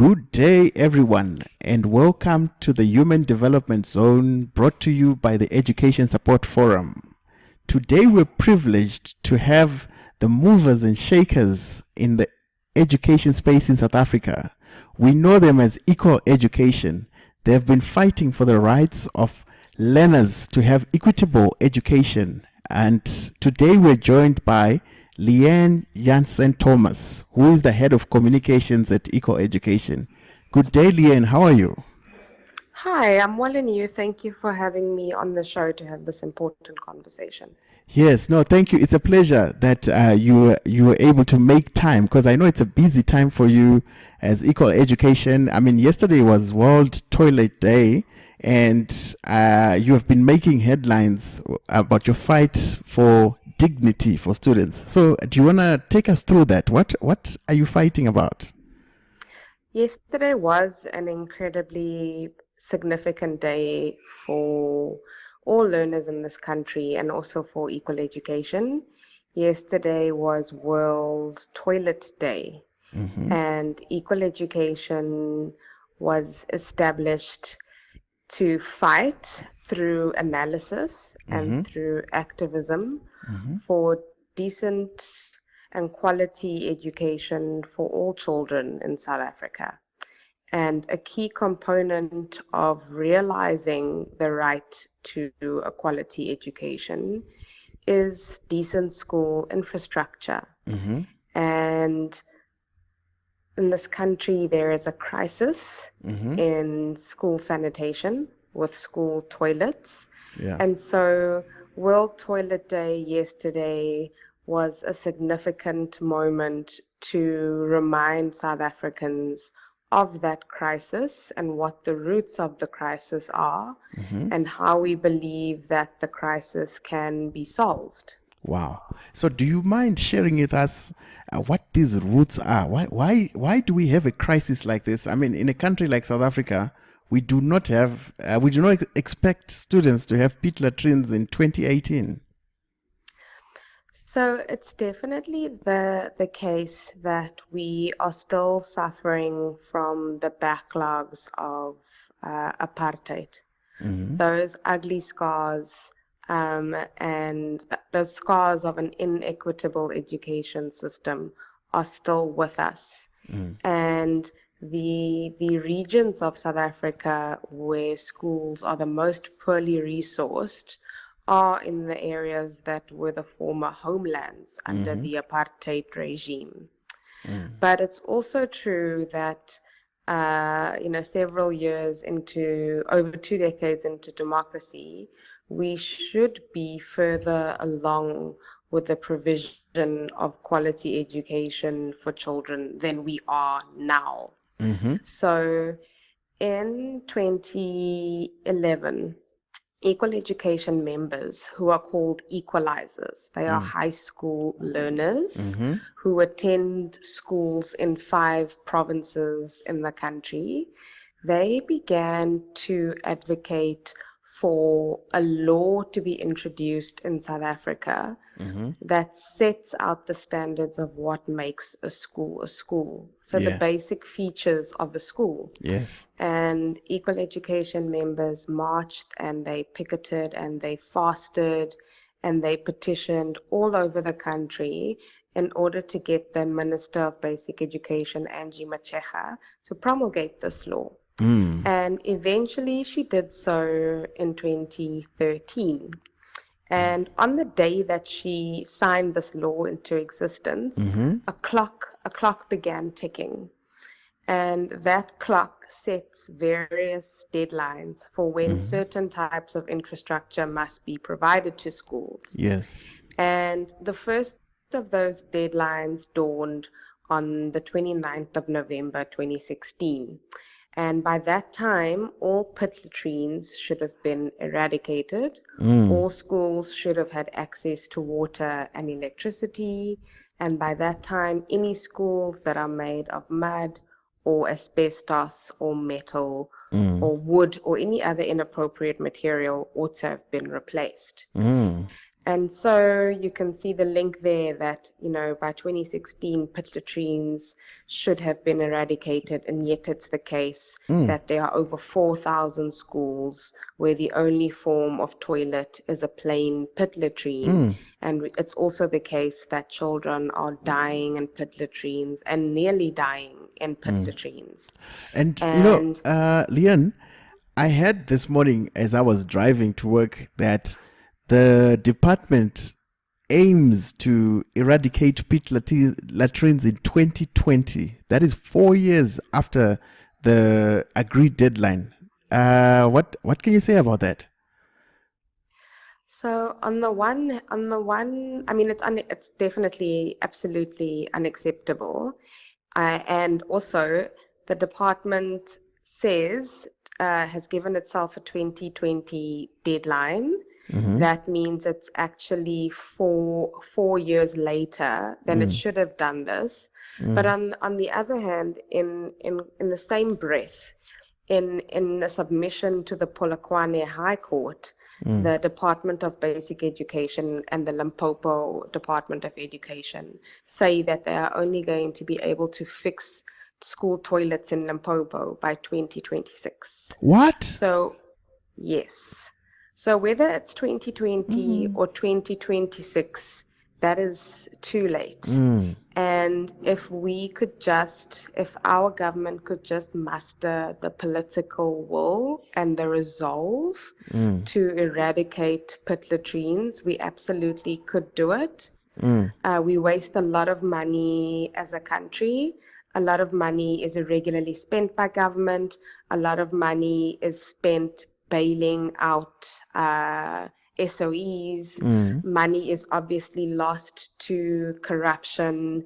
Good day, everyone, and welcome to the Human Development Zone brought to you by the Education Support Forum. Today, we're privileged to have the movers and shakers in the education space in South Africa. We know them as Equal Education. They have been fighting for the rights of learners to have equitable education. And today, we're joined by Leanne Jansen-Thomas, who is the head of communications at Equal Education. Good day, Leanne. How are you? Hi, I'm well, and you. Thank you for having me on the show to have this important conversation. Yes, no, thank you. It's a pleasure that you were able to make time, because I know it's a busy time for you as Equal Education. I mean, yesterday was World Toilet Day, and you have been making headlines about your fight for dignity for students. So do you want to take us through that? What are you fighting about? Yesterday was an incredibly significant day for all learners in this country and also for equal education. Yesterday was World Toilet Day, and equal education was established to fight through analysis and through activism for decent and quality education for all children in South Africa. And a key component of realizing the right to a quality education is decent school infrastructure. And in this country, there is a crisis in school sanitation with school toilets. And so World Toilet Day yesterday was a significant moment to remind South Africans of that crisis and what the roots of the crisis are and how we believe that the crisis can be solved. Wow. So do you mind sharing with us what these roots are? Why do we have a crisis like this? I mean, in a country like South Africa, we do not expect students to have pit latrines in 2018. So it's definitely the case that we are still suffering from the backlogs of apartheid. Those ugly scars and the scars of an inequitable education system are still with us. And the regions of South Africa where schools are the most poorly resourced are in the areas that were the former homelands under the apartheid regime. But it's also true that several years into, over 2 decades into democracy, we should be further along with the provision of quality education for children than we are now. So in 2011, equal education members, who are called equalizers, they are high school learners who attend schools in 5 provinces in the country, they began to advocate for a law to be introduced in South Africa that sets out the standards of what makes a school a school. So the basic features of a school. Yes. And equal education members marched and they picketed and they fasted and they petitioned all over the country in order to get the Minister of Basic Education, Motshekga, to promulgate this law. And eventually she did so in 2013. And on the day that she signed this law into existence, a clock began ticking. And that clock sets various deadlines for when certain types of infrastructure must be provided to schools. Yes. And the first of those deadlines dawned on the 29th of November 2016. And by that time, all pit latrines should have been eradicated. All schools should have had access to water and electricity. And by that time, any schools that are made of mud or asbestos or metal or wood or any other inappropriate material ought to have been replaced. And so you can see the link there that, by 2016, pit latrines should have been eradicated, and yet it's the case that there are over 4,000 schools where the only form of toilet is a plain pit latrine. And it's also the case that children are dying in pit latrines and nearly dying in pit latrines. And Leanne, I heard this morning as I was driving to work that the department aims to eradicate pit latrines in 2020. That is 4 years after the agreed deadline. What can you say about that? So on the one, I mean, it's definitely absolutely unacceptable, and also the department says has given itself a 2020 deadline. That means it's actually four years later than it should have done this. But on the other hand, in the same breath, in the submission to the Polokwane High Court, the Department of Basic Education and the Limpopo Department of Education say that they are only going to be able to fix school toilets in Limpopo by 2026. What? So, yes. So whether it's 2020 or 2026, that is too late. And if our government could just muster the political will and the resolve to eradicate pit latrines, we absolutely could do it. We waste a lot of money as a country. A lot of money is irregularly spent by government. A lot of money is spent bailing out SOEs. Money is obviously lost to corruption.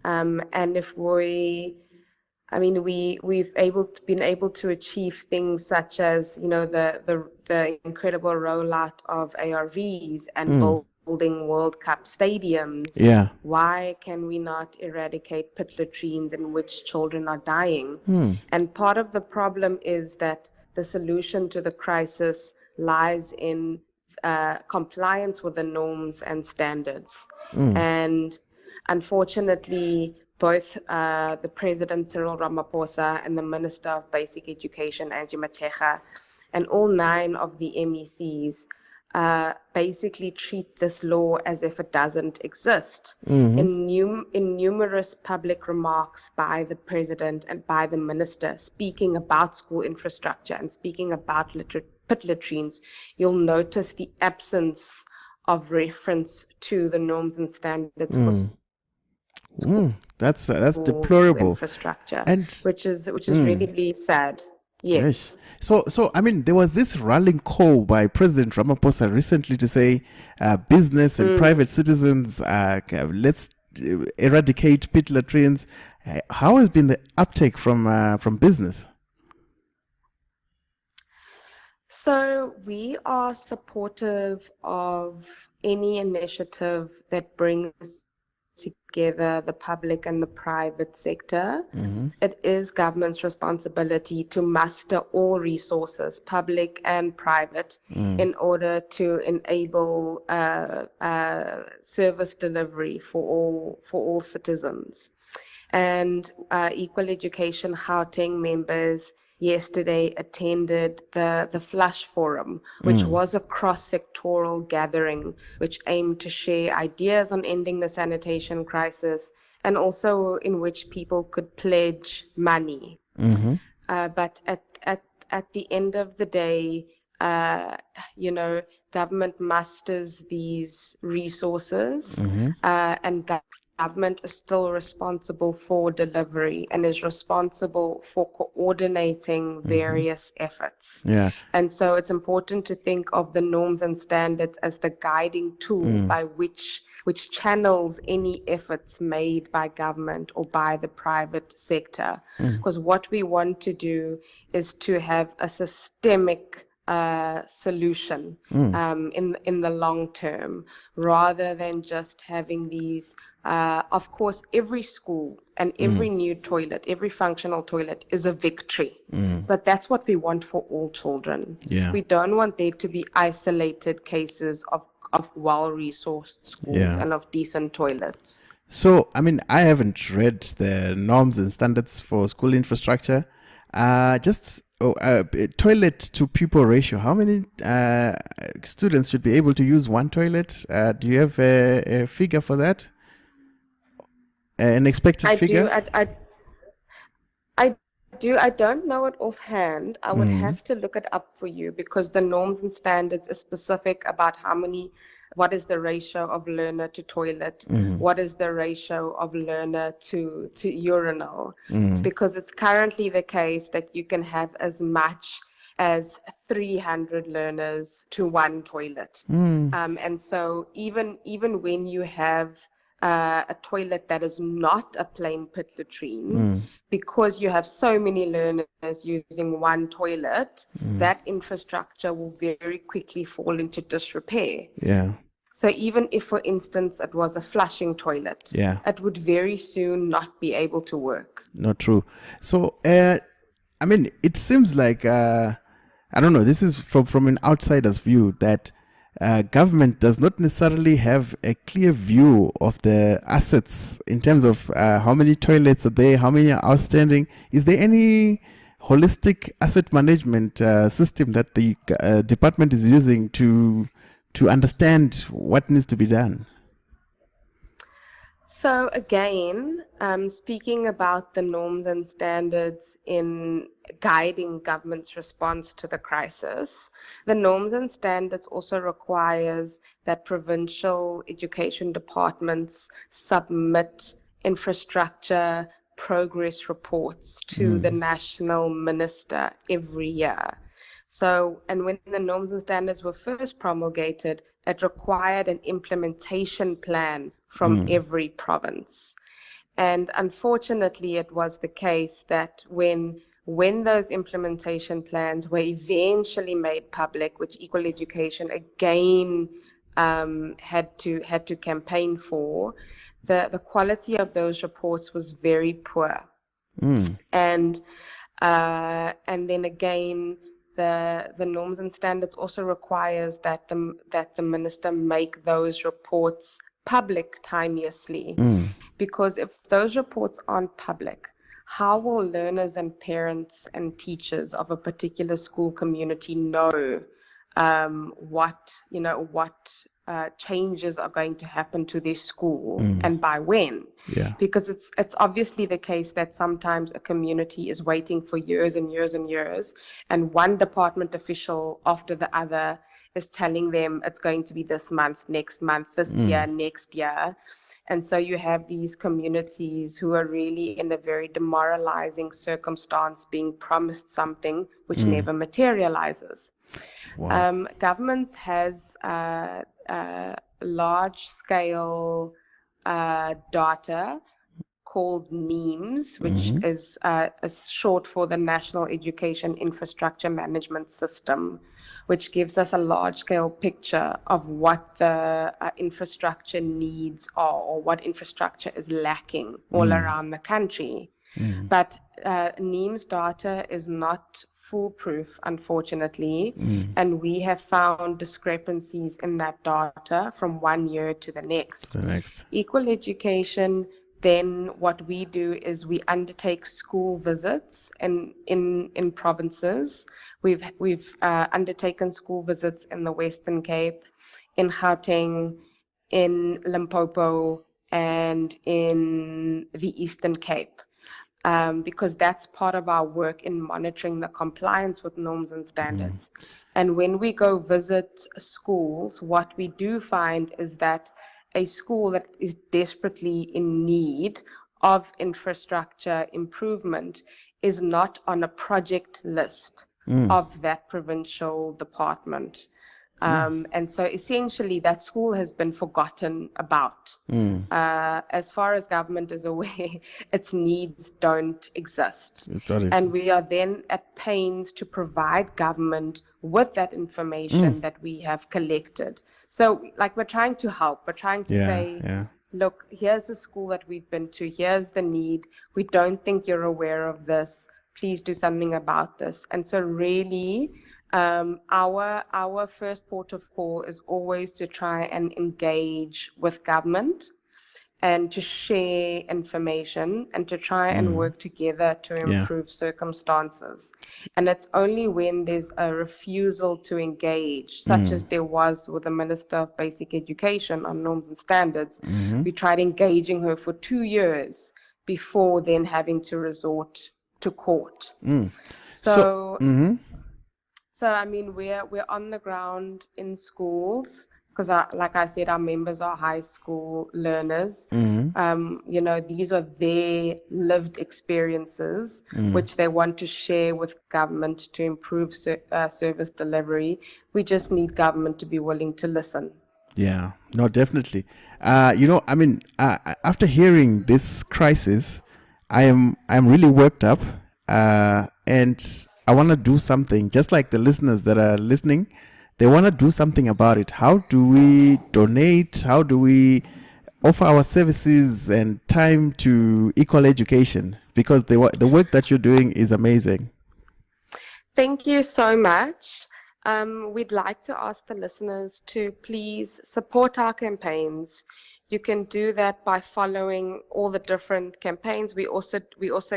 And if we've been able to achieve things such as, the incredible rollout of ARVs and building World Cup stadiums. Yeah. Why can we not eradicate pit latrines in which children are dying? And part of the problem is that the solution to the crisis lies in compliance with the norms and standards. And unfortunately, both the President Cyril Ramaphosa and the Minister of Basic Education, Motshekga, and all 9 of the MECs basically treat this law as if it doesn't exist. In numerous public remarks by the President and by the Minister speaking about school infrastructure and speaking about pit latrines, you'll notice the absence of reference to the norms and standards for that's deplorable infrastructure, and which is really, really sad. Yes. So I mean, there was this rallying call by President Ramaphosa recently to say, business and private citizens, let's eradicate pit latrines. How has been the uptake from business? So we are supportive of any initiative that brings together the public and the private sector. It is government's responsibility to muster all resources, public and private, in order to enable service delivery for all citizens. And Equal Education Gauteng members yesterday attended the Flush Forum, which was a cross-sectoral gathering which aimed to share ideas on ending the sanitation crisis, and also in which people could pledge money. But at the end of the day, government musters these resources, and government is still responsible for delivery and is responsible for coordinating various efforts. And so it's important to think of the norms and standards as the guiding tool by which channels any efforts made by government or by the private sector. Because what we want to do is to have a systemic solution in the long term, rather than just having these. Of course, every school and every new toilet, every functional toilet is a victory. But that's what we want for all children. Yeah. We don't want there to be isolated cases of well-resourced schools and of decent toilets. So, I mean, I haven't read the norms and standards for school infrastructure. Toilet to pupil ratio. How many students should be able to use one toilet? Do you have a figure for that? An expected figure? I do. I don't know it offhand. I would have to look it up for you, because the norms and standards are specific about what is the ratio of learner to toilet, what is the ratio of learner to urinal, because it's currently the case that you can have as much as 300 learners to one toilet. And so even when you have a toilet that is not a plain pit latrine, because you have so many learners using one toilet, that infrastructure will very quickly fall into disrepair. Yeah. So even if, for instance, it was a flushing toilet, it would very soon not be able to work. Not true. So, I mean, it seems like, I don't know, this is from an outsider's view, that government does not necessarily have a clear view of the assets in terms of how many toilets are there, how many are outstanding. Is there any holistic asset management system that the department is using to understand what needs to be done? So again, speaking about the norms and standards in guiding government's response to the crisis, the norms and standards also requires that provincial education departments submit infrastructure progress reports to the national minister every year. So, and when the norms and standards were first promulgated, it required an implementation plan from every province. And unfortunately, it was the case that when those implementation plans were eventually made public, which Equal Education again had to campaign for, the quality of those reports was very poor. And then again, the norms and standards also requires that the minister make those reports public timeously, because if those reports aren't public, how will learners and parents and teachers of a particular school community know what changes are going to happen to their school and by when? Because it's obviously the case that sometimes a community is waiting for years and years and years, and one department official after the other is telling them it's going to be this month, next month, this year, next year. And so you have these communities who are really in a very demoralizing circumstance, being promised something which never materializes. Wow. Government has large-scale data called NEMS, which is short for the National Education Infrastructure Management System, which gives us a large-scale picture of what the infrastructure needs are, or what infrastructure is lacking all around the country. But NEMS data is not foolproof, unfortunately, and we have found discrepancies in that data from one year to the next. Equal Education, then what we do is we undertake school visits in provinces. We've undertaken school visits in the Western Cape, in Gauteng, in Limpopo, and in the Eastern Cape. Because that's part of our work in monitoring the compliance with norms and standards. And when we go visit schools, what we do find is that a school that is desperately in need of infrastructure improvement is not on a project list of that provincial department. And so essentially that school has been forgotten about. As far as government is aware, its needs don't exist. And we are then at pains to provide government with that information that we have collected. So like we're trying to help, we're trying to say, look, here's the school that we've been to, here's the need, we don't think you're aware of this, please do something about this. And so really, our first port of call is always to try and engage with government and to share information and to try and work together to improve circumstances. And it's only when there's a refusal to engage, such as there was with the Minister of Basic Education on norms and standards, we tried engaging her for 2 years before then having to resort to court. So I mean, we're on the ground in schools because, like I said, our members are high school learners. You know, these are their lived experiences, which they want to share with government to improve service delivery. We just need government to be willing to listen. Yeah, no, definitely. You know, I mean, after hearing this crisis, I'm really worked up, and I want to do something, just like the listeners that are listening. They want to do something about it. How do we donate? How do we offer our services and time to Equal Education? Because the work that you're doing is amazing. Thank you so much. We'd like to ask the listeners to please support our campaigns. You can do that by following all the different campaigns. We also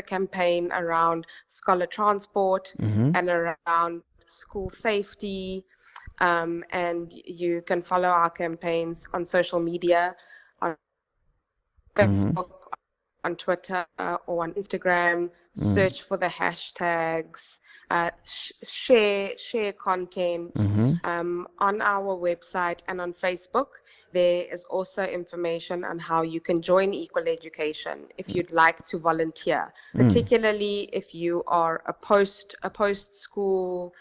campaign around scholar transport and around school safety. And you can follow our campaigns on social media, on Facebook, on Twitter, or on Instagram. Search for the hashtags. Share content on our website and on Facebook. There is also information on how you can join Equal Education if you'd like to volunteer, particularly if you are a post-school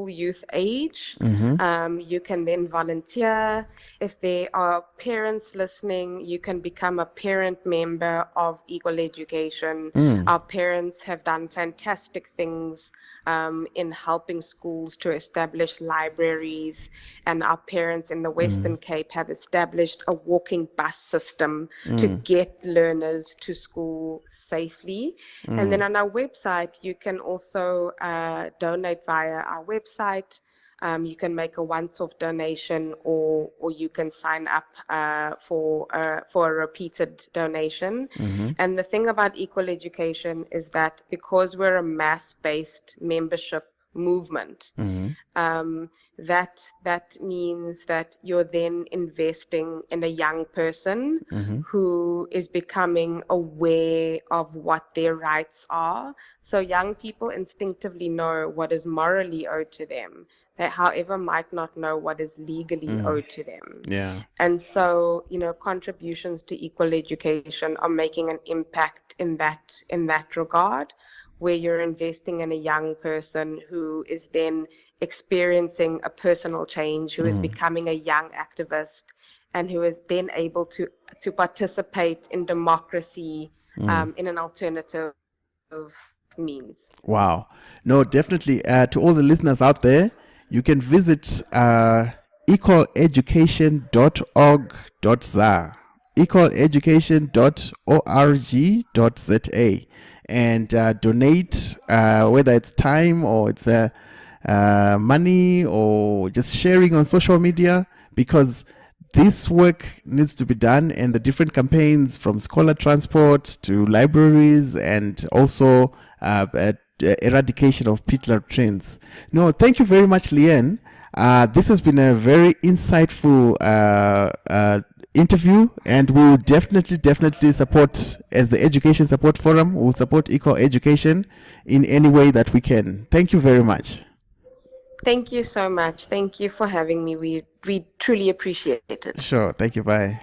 youth age. You can then volunteer. If there are parents listening, you can become a parent member of Equal Education. Our parents have done fantastic things in helping schools to establish libraries, and our parents in the Western Cape have established a walking bus system to get learners to school safely. And then on our website, you can also donate via our website. You can make a once-off donation, or you can sign up for a repeated donation. And the thing about Equal Education is that because we're a mass-based membership movement, that means that you're then investing in a young person who is becoming aware of what their rights are. So young people instinctively know what is morally owed to them. They, however, might not know what is legally owed to them. And so, you know, contributions to Equal Education are making an impact in that regard, where you're investing in a young person who is then experiencing a personal change, who is becoming a young activist, and who is then able to participate in democracy in an alternative means. Wow. No, definitely. To all the listeners out there, you can visit equaleducation.org.za, equaleducation.org.za, and donate, whether it's time or it's money or just sharing on social media, because this work needs to be done, and the different campaigns from scholar transport to libraries and also eradication of pit latrines. No, thank you very much, Leanne. This has been a very insightful interview, and we'll definitely support, as the Education Support Forum, we'll support Equal Education in any way that we can. Thank you very much. Thank you so much. Thank you for having me. We truly appreciate it. Sure. Thank you. Bye.